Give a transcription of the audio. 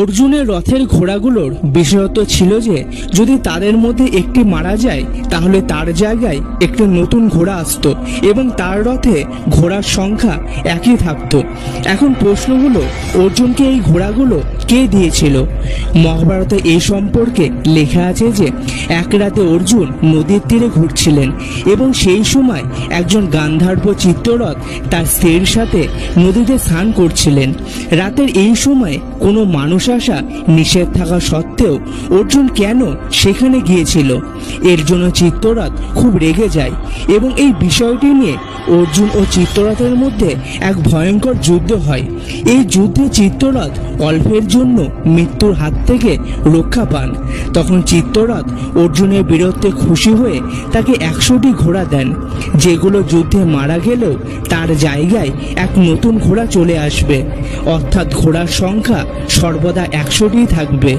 অর্জুনের রথের ঘোড়াগুলোর বিশেষত্ব ছিল যে যদি তাদের মধ্যে একটি মারা যায় তাহলে তার জায়গায় একটি নতুন ঘোড়া আসতো এবং তার রথে ঘোড়ার সংখ্যা একই থাকতো। এখন প্রশ্ন হলো, অর্জুনকে এই ঘোড়াগুলো কে দিয়েছিল? মহাভারতে এই সম্পর্কে লেখা আছে যে এক রাতে অর্জুন নদীর তীরে ঘুরছিলেন এবং সেই সময় একজন গান্ধার্ব চিত্ররথ তার স্ত্রীর সাথে নদীতে স্নান করছিলেন। রাতের এই সময় কোনো মানুষ আসা নিষেধ থাকা সত্ত্বেও অর্জুন কেন সেখানে গিয়েছিল? এর জন্য চিত্ররথ খুব রেগে যায় এবং এই বিষয়টি নিয়ে অর্জুন ও চিত্ররথের মধ্যে এক ভয়ঙ্কর যুদ্ধ হয়। এই যুদ্ধে চিত্ররথ অল্পের জন্য মৃত্যুর হাত থেকে রক্ষা পান। তখন চিত্ররথ অর্জুনের বীরত্বে খুশি হয়ে তাকে 100টি ঘোড়া দেন, যেগুলো যুদ্ধে মারা গেলেও তার জায়গায় এক নতুন ঘোড়া চলে আসবে, অর্থাৎ ঘোড়ার সংখ্যা সর্বদা 100টি থাকবে।